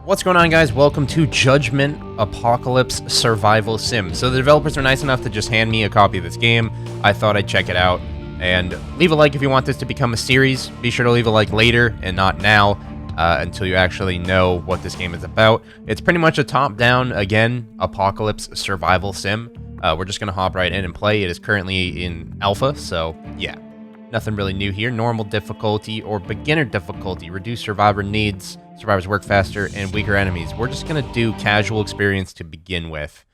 What's going on, guys? Welcome to Judgement Apocalypse Survival Sim. So the developers are nice enough to just hand me a copy of this game. I thought I'd check it out. And leave a like if you want this to become a series. Be sure to leave a like later and not now until you actually know what this game is about. It's pretty much a top-down, again, Apocalypse Survival Sim. We're just going to hop right in and play. It is currently in alpha, so yeah. Nothing really new here. Normal difficulty or beginner difficulty. Reduced survivor needs. Survivors work faster and weaker enemies. We're just going to do casual experience to begin with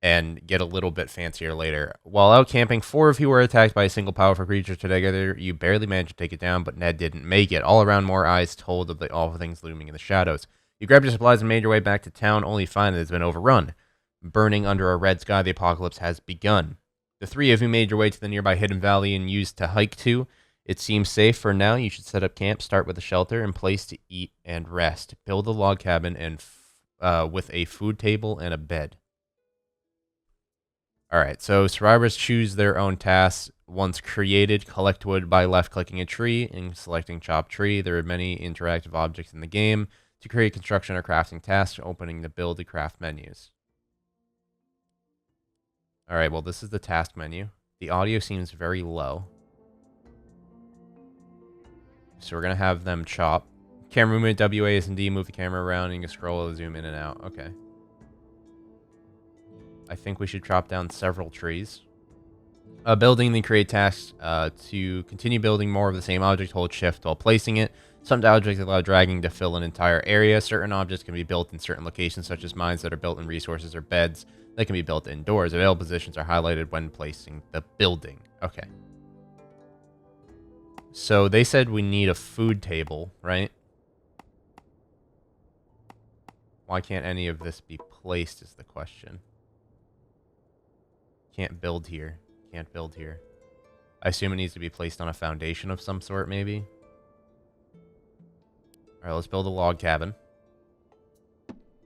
and get a little bit fancier later. While out camping, 4 of you were attacked by a single powerful creature. Together, you barely managed to take it down, but Ned didn't make it. All around, more eyes told of the awful things looming in the shadows. You grabbed your supplies and made your way back to town, only to find that it's been overrun. Burning under a red sky, the apocalypse has begun. The 3 of you made your way to the nearby hidden valley and used to hike to. It seems safe for now. You should set up camp, start with a shelter and place to eat and rest. Build a log cabin and with a food table and a bed. Alright, so survivors choose their own tasks. Once created, collect wood by left-clicking a tree and selecting chop tree. There are many interactive objects in the game to create construction or crafting tasks, opening the build to craft menus. Alright, well, this is the task menu. The audio seems very low. So we're going to have them chop. Camera movement, WA is and D, move the camera around, and you can scroll or zoom in and out. Okay. I think we should chop down several trees. Building, then create tasks to continue building more of the same object. Hold shift while placing it. Some objects allow dragging to fill an entire area. Certain objects can be built in certain locations, such as mines that are built in resources or beds that can be built indoors. Available positions are highlighted when placing the building. Okay. So they said we need a food table, right? Why can't any of this be placed is the question. Can't build here. Can't build here. I assume it needs to be placed on a foundation of some sort, maybe. Alright, let's build a log cabin.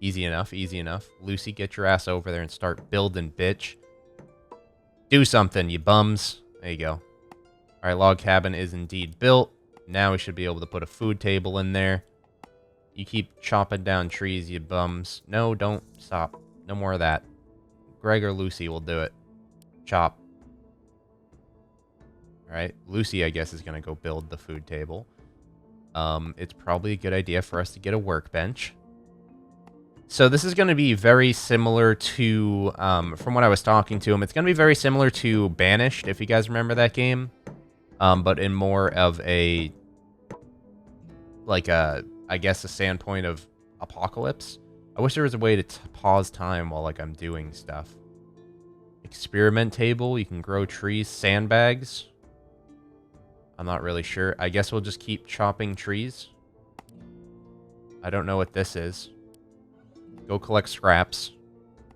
Easy enough, easy enough. Lucy, get your ass over there and start building, bitch. Do something, you bums. There you go. Alright, log cabin is indeed built. Now we should be able to put a food table in there. You keep chopping down trees, you bums. No, don't stop. No more of that. Greg or Lucy will do it. Chop. Alright, Lucy, I guess, is going to go build the food table. It's probably a good idea for us to get a workbench. So this is going to be very similar to, from what I was talking to him, it's going to be very similar to Banished, if you guys remember that game. But in more of a, like I guess a standpoint of Apocalypse. I wish there was a way to pause time while, like, I'm doing stuff. Experiment table, you can grow trees, sandbags. I'm not really sure. I guess we'll just keep chopping trees. I don't know what this is. Go collect scraps.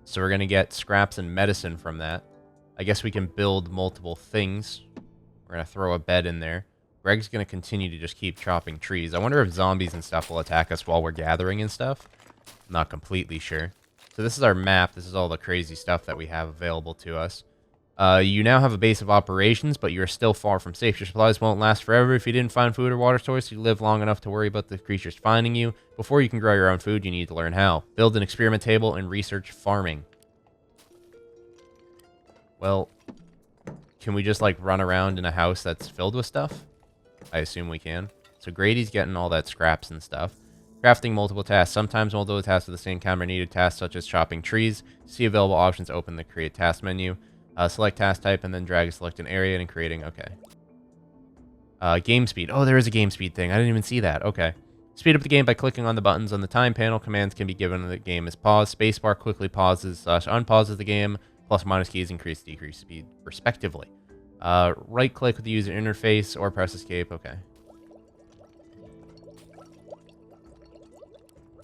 So we're going to get scraps and medicine from that. I guess we can build multiple things. We're going to throw a bed in there. Greg's going to continue to just keep chopping trees. I wonder if zombies and stuff will attack us while we're gathering and stuff. I'm not completely sure. So this is our map. This is all the crazy stuff that we have available to us. You now have a base of operations, but you're still far from safe. Your supplies won't last forever. If you didn't find food or water source, you live long enough to worry about the creatures finding you. Before you can grow your own food, you need to learn how. Build an experiment table and research farming. Well, can we just, like, run around in a house that's filled with stuff? I assume we can. So Grady's getting all that scraps and stuff. Crafting multiple tasks. Sometimes multiple tasks of the same kind are needed. Tasks such as chopping trees. See available options. Open the create task menu. Select task type and then drag and select an area and creating. Okay. Game speed. Oh, there is a game speed thing. I didn't even see that. Okay. Speed up the game by clicking on the buttons on the time panel. Commands can be given when the game is paused. Spacebar quickly pauses / unpauses the game. Plus minus keys increase decrease speed respectively. Right click with the user interface or press escape. Okay.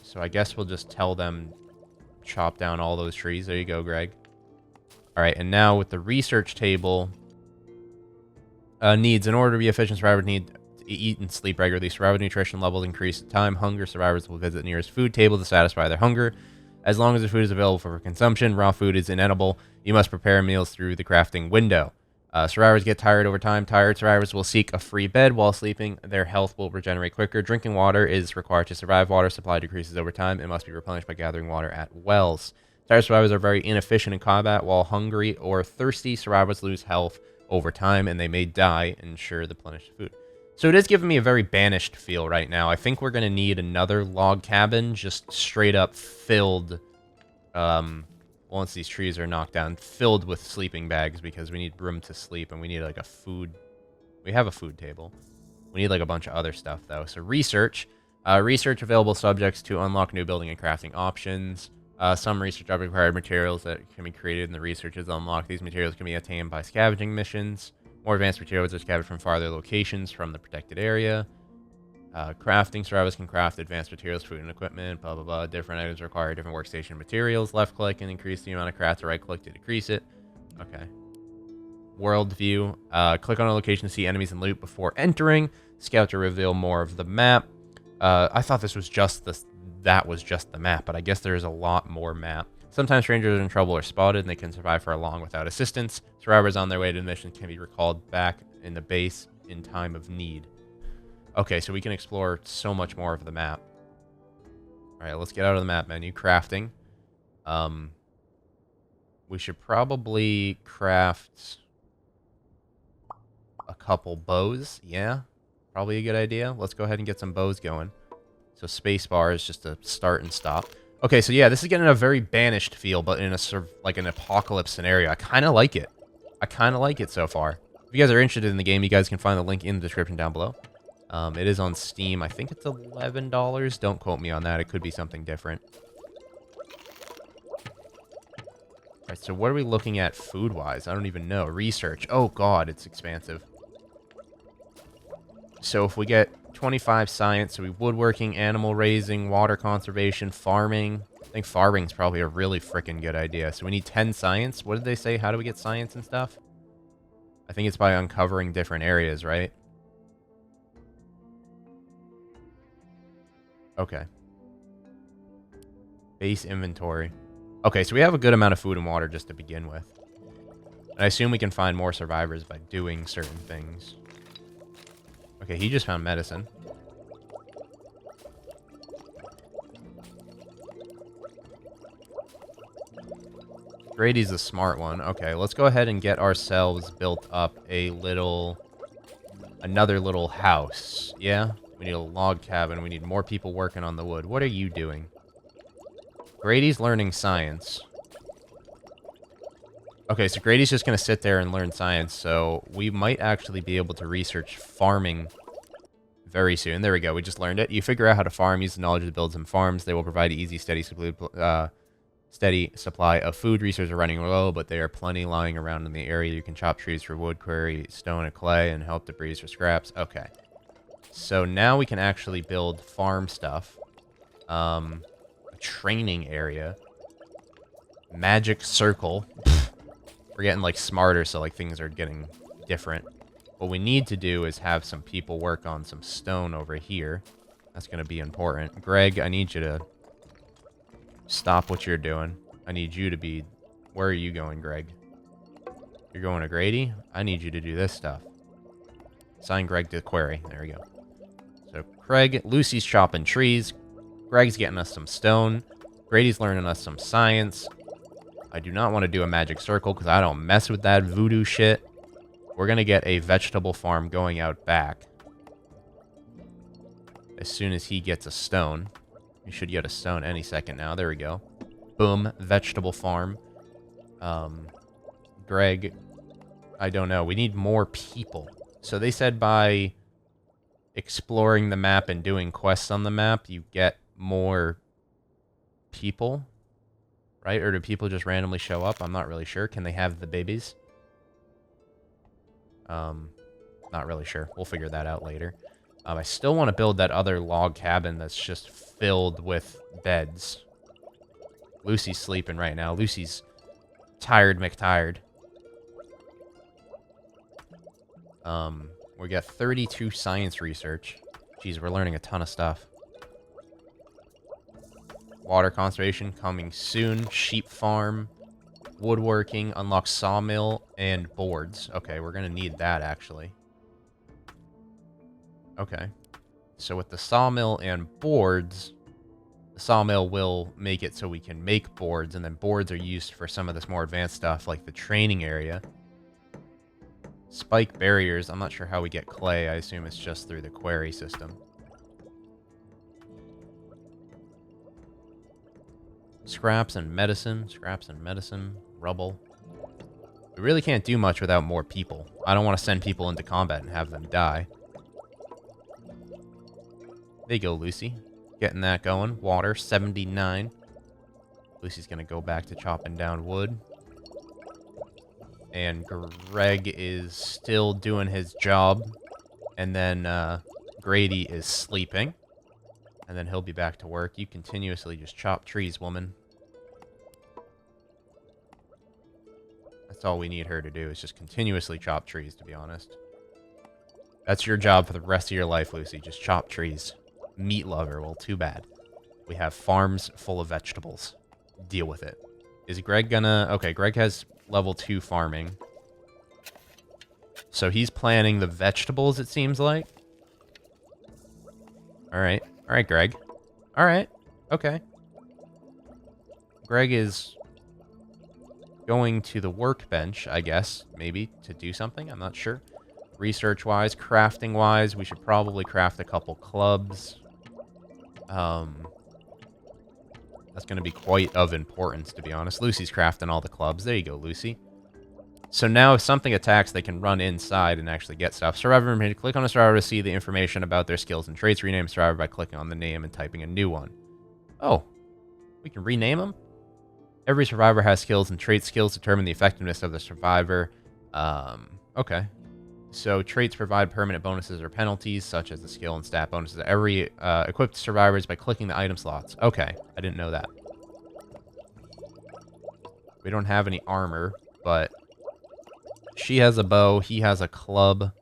So I guess we'll just tell them chop down all those trees. There you go, Greg. Alright, and now with the research table, needs. In order to be efficient, survivors need to eat and sleep regularly. Survivor nutrition levels increase with time. Hunger, survivors will visit the nearest food table to satisfy their hunger. As long as the food is available for consumption, raw food is inedible. You must prepare meals through the crafting window. Survivors get tired over time. Tired survivors will seek a free bed while sleeping. Their health will regenerate quicker. Drinking water is required to survive. Water supply decreases over time. It must be replenished by gathering water at wells. Tired survivors are very inefficient in combat. While hungry or thirsty, survivors lose health over time, and they may die. Ensure the replenished food. So it is giving me a very Banished feel right now. I think we're going to need another log cabin, just straight up filled, once these trees are knocked down, filled with sleeping bags, because we need room to sleep, and we need, like, a food... We have a food table. We need, like, a bunch of other stuff, though. So research. Research available subjects to unlock new building and crafting options. Some research required materials that can be created in the researches unlocked. These materials can be attained by scavenging missions. More advanced materials are scavenged from farther locations from the protected area. Crafting. Survivors can craft advanced materials, food, and equipment. Blah, blah, blah. Different items require different workstation materials. Left click and increase the amount of craft, or right click to decrease it. Okay. World view. Click on a location to see enemies and loot before entering. Scout to reveal more of the map. I thought this was just that was just the map, but I guess there's a lot more map. Sometimes strangers in trouble are spotted, and they can survive for long without assistance. Survivors on their way to the mission can be recalled back in the base in time of need. Okay, so we can explore so much more of the map. Alright, let's get out of the map menu. Crafting. We should probably craft a couple bows. Yeah, probably a good idea. Let's go ahead and get some bows going. So spacebar is just a start and stop. Okay, so yeah, this is getting a very Banished feel, but in a sort of like an apocalypse scenario. I kind of like it. I kind of like it so far. If you guys are interested in the game, you guys can find the link in the description down below. It is on Steam. I think it's $11. Don't quote me on that. It could be something different. Alright, so what are we looking at food-wise? I don't even know. Research. Oh, God, it's expansive. So if we get 25 science, so we woodworking, animal raising, water conservation, farming. I think farming's probably a really freaking good idea. So we need 10 science. What did they say? How do we get science and stuff? I think it's by uncovering different areas, right? Okay. Base inventory. Okay, so we have a good amount of food and water just to begin with. And I assume we can find more survivors by doing certain things. Okay, he just found medicine. Grady's the smart one. Okay, let's go ahead and get ourselves built up another little house. Yeah? We need a log cabin. We need more people working on the wood. What are you doing? Grady's learning science. Okay, so Grady's just going to sit there and learn science, so we might actually be able to research farming very soon. There we go. We just learned it. You figure out how to farm, use the knowledge to build some farms. They will provide easy, steady supply of food. Resources are running low, but there are plenty lying around in the area. You can chop trees for wood, quarry stone and clay, and help debris for scraps. Okay. So now we can actually build farm stuff. A training area. Magic circle. We're getting, like, smarter, so, like, things are getting different. What we need to do is have some people work on some stone over here. That's going to be important. Greg, I need you to stop what you're doing. I need you to be... Where are you going, Greg? You're going to Grady? I need you to do this stuff. Assign Greg to quarry. There we go. So, Craig, Lucy's chopping trees. Greg's getting us some stone. Grady's learning us some science. I do not want to do a magic circle because I don't mess with that voodoo shit. We're going to get a vegetable farm going out back. As soon as he gets a stone. We should get a stone any second now. There we go. Boom. Vegetable farm. Greg, I don't know. We need more people. So they said by exploring the map and doing quests on the map, you get more people. Right? Or do people just randomly show up? I'm not really sure. Can they have the babies? Not really sure. We'll figure that out later. I still want to build that other log cabin that's just filled with beds. Lucy's sleeping right now. Lucy's tired McTired. We got 32 science research. Jeez, we're learning a ton of stuff. Water conservation coming soon. Sheep farm. Woodworking, unlock sawmill, and boards. Okay, we're gonna need that, actually. Okay. So with the sawmill and boards, the sawmill will make it so we can make boards, and then boards are used for some of this more advanced stuff, like the training area. Spike barriers. I'm not sure how we get clay. I assume it's just through the quarry system. Scraps and medicine. Scraps and medicine. Rubble. We really can't do much without more people. I don't want to send people into combat and have them die. There you go, Lucy. Getting that going. Water, 79. Lucy's going to go back to chopping down wood. And Greg is still doing his job. And then Grady is sleeping. And then he'll be back to work. You continuously just chop trees, woman. That's all we need her to do, is just continuously chop trees, to be honest. That's your job for the rest of your life, Lucy. Just chop trees. Meat lover. Well, too bad. We have farms full of vegetables. Deal with it. Is Greg gonna... Okay, Greg has level 2 farming. So he's planting the vegetables, it seems like. Alright. Alright, Greg. Alright. Okay. Greg is going to the workbench, I guess, maybe, to do something. I'm not sure. Research-wise, crafting-wise, we should probably craft a couple clubs. That's going to be quite of importance, to be honest. Lucy's crafting all the clubs. There you go, Lucy. So now if something attacks, they can run inside and actually get stuff. Survivor information. Click on a survivor to see the information about their skills and traits. Rename survivor by clicking on the name and typing a new one. Oh, we can rename them? Every survivor has skills and traits. Skills determine the effectiveness of the survivor. Okay. So traits provide permanent bonuses or penalties, such as the skill and stat bonuses. Every equipped survivors by clicking the item slots. Okay, I didn't know that. We don't have any armor, but she has a bow, he has a club,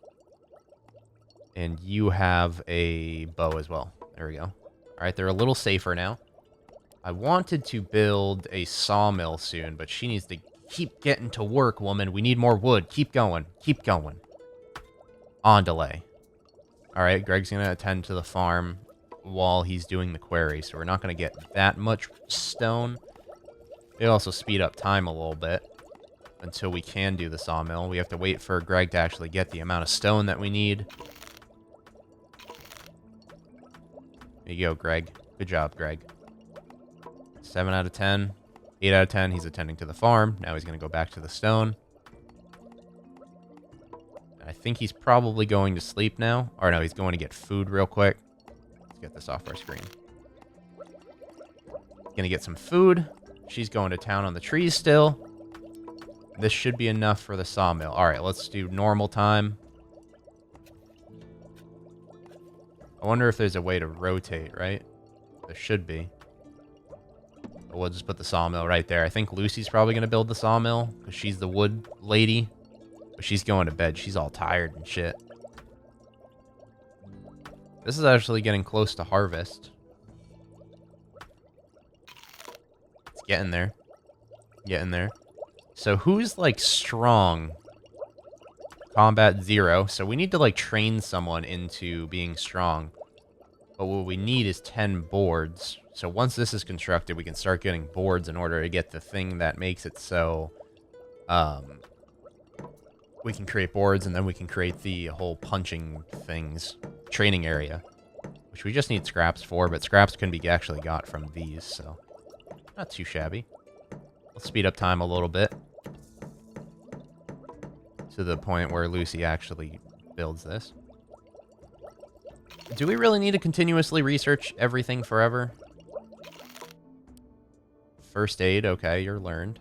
and you have a bow as well. There we go. All right, they're a little safer now. I wanted to build a sawmill soon, but she needs to keep getting to work, woman. We need more wood. Keep going. Keep going. On delay. Alright, Greg's going to attend to the farm while he's doing the quarry, so we're not going to get that much stone. It'll also speed up time a little bit until we can do the sawmill. We have to wait for Greg to actually get the amount of stone that we need. There you go, Greg. Good job, Greg. 7 out of 10. 8 out of 10, he's attending to the farm. Now he's going to go back to the stone. I think he's probably going to sleep now. Or no, he's going to get food real quick. Let's get this off our screen. Gonna get some food. She's going to town on the trees still. This should be enough for the sawmill. Alright, let's do normal time. I wonder if there's a way to rotate, right? There should be. But we'll just put the sawmill right there. I think Lucy's probably going to build the sawmill, because she's the wood lady. But she's going to bed. She's all tired and shit. This is actually getting close to harvest. It's getting there. Getting there. So who's, like, strong? Combat 0. So we need to, like, train someone into being strong. But what we need is 10 boards. So once this is constructed, we can start getting boards in order to get the thing that makes it so... we can create boards, and then we can create the whole punching things training area, which we just need scraps for, but scraps can be actually got from these, so not too shabby. We'll speed up time a little bit to the point where Lucy actually builds this. Do we really need to continuously research everything forever? First aid, okay, you're learned.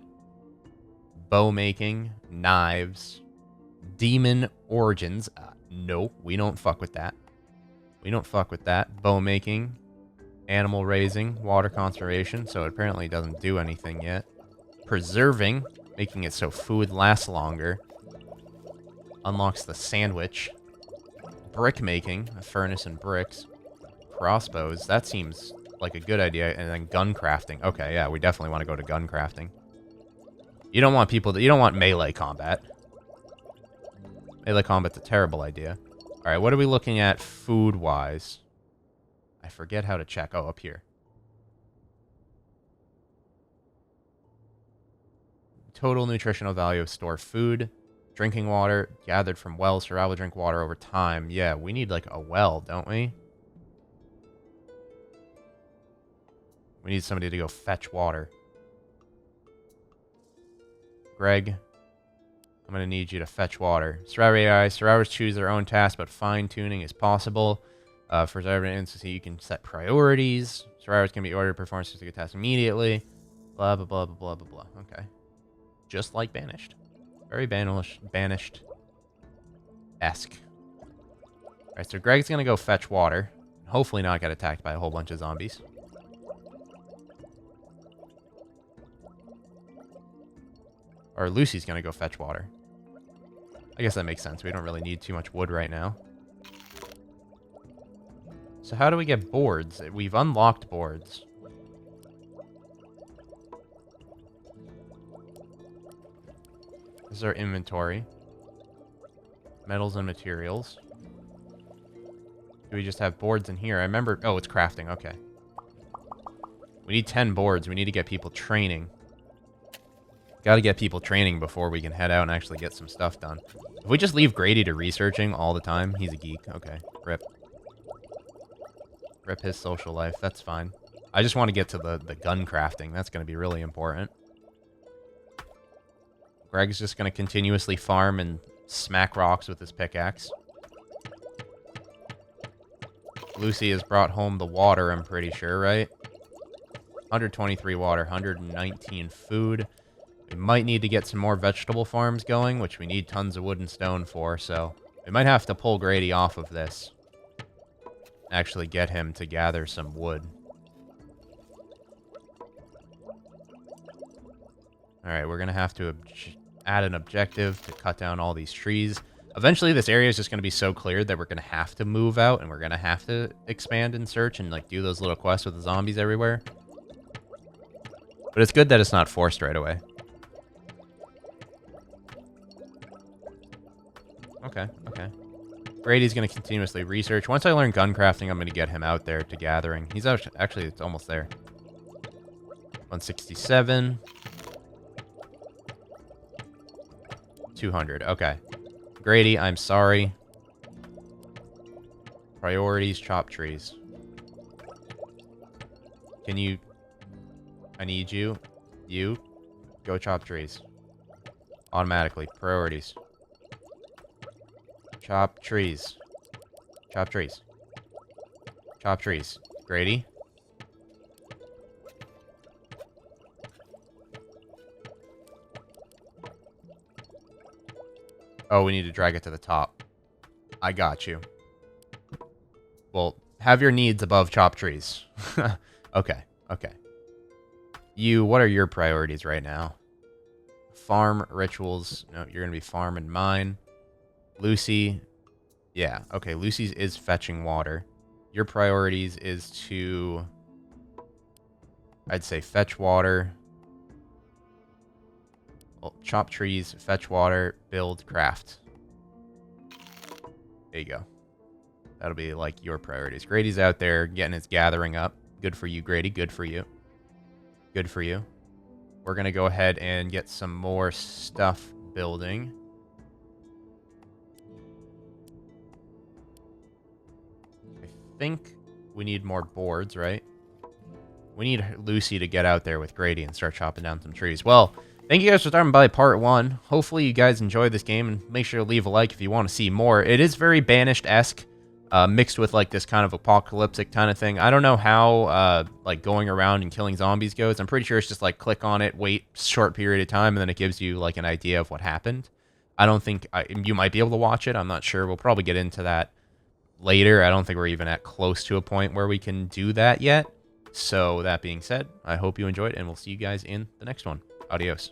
Bow making, knives, demon origins. No, we don't fuck with that. We don't fuck with that. Bow making, animal raising, water conservation, so it apparently doesn't do anything yet. Preserving, making it so food lasts longer. Unlocks the sandwich. Brick making, a furnace and bricks. Crossbows, that seems like a good idea. And then gun crafting. Okay, yeah, we definitely want to go to gun crafting. You don't want people... You don't want melee combat. Melee combat's a terrible idea. Alright, what are we looking at food-wise? I forget how to check. Oh, up here. Total nutritional value of stored food. Drinking water gathered from wells. Survival drink water over time. Yeah, we need like a well, don't we? We need somebody to go fetch water. Greg, I'm going to need you to fetch water. Survivor AI. Survivors choose their own tasks, but fine-tuning is possible. For Survivor instance, you can set priorities. Survivors can be ordered to perform specific tasks immediately. Blah, blah, blah, blah, blah, blah, blah. Okay. Just like Banished. Very Banished-esque. Alright, so Greg's going to go fetch water. Hopefully not get attacked by a whole bunch of zombies. Or Lucy's going to go fetch water. I guess that makes sense. We don't really need too much wood right now. So how do we get boards? We've unlocked boards. This is our inventory. Metals and materials. Do we just have boards in here? I remember... Oh, it's crafting. Okay. We need 10 boards. We need to get people training. Got to get people training before we can head out and actually get some stuff done. If we just leave Grady to researching all the time, he's a geek. Okay, rip. Rip his social life. That's fine. I just want to get to the gun crafting. That's going to be really important. Greg's just going to continuously farm and smack rocks with his pickaxe. Lucy has brought home the water, I'm pretty sure, right? 123 water, 119 food. We might need to get some more vegetable farms going, which we need tons of wood and stone for, so we might have to pull Grady off of this. Actually get him to gather some wood. Alright, we're going to have to add an objective to cut down all these trees. Eventually, this area is just going to be so cleared that we're going to have to move out, and we're going to have to expand and search and like do those little quests with the zombies everywhere. But it's good that it's not forced right away. Okay, okay. Grady's going to continuously research. Once I learn gun crafting, I'm going to get him out there to gathering. He's actually, it's almost there. 167. 200. Okay. Grady, I'm sorry. Priorities, chop trees. Can you... I need you. You. Go chop trees. Automatically. Priorities. Chop trees. Chop trees. Chop trees. Grady. Oh, we need to drag it to the top. I got you. Well, have your needs above chop trees. Okay, okay. You, what are your priorities right now? Farm rituals. No, you're going to be farm and mine. Lucy. Yeah, okay, Lucy's is fetching water. Your priorities is to... I'd say fetch water. Well, chop trees, fetch water, build, craft. There you go. That'll be like your priorities. Grady's out there getting his gathering up. Good for you, Grady. Good for you. Good for you. We're going to go ahead and get some more stuff building. I think we need more boards, right? We need Lucy to get out there with Grady and start chopping down some trees. Well, thank you guys for stopping by part 1. Hopefully you guys enjoyed this game, and make sure to leave a like if you want to see more. It is very Banished-esque, mixed with like this kind of apocalyptic kind of thing. I don't know how like going around and killing zombies goes. I'm pretty sure it's just like click on it, wait a short period of time, and then it gives you like an idea of what happened. I don't think... you might be able to watch it. I'm not sure. We'll probably get into that later. I don't think we're even at close to a point where we can do that yet. So that being said, I hope you enjoyed, and we'll see you guys in the next one. Adios.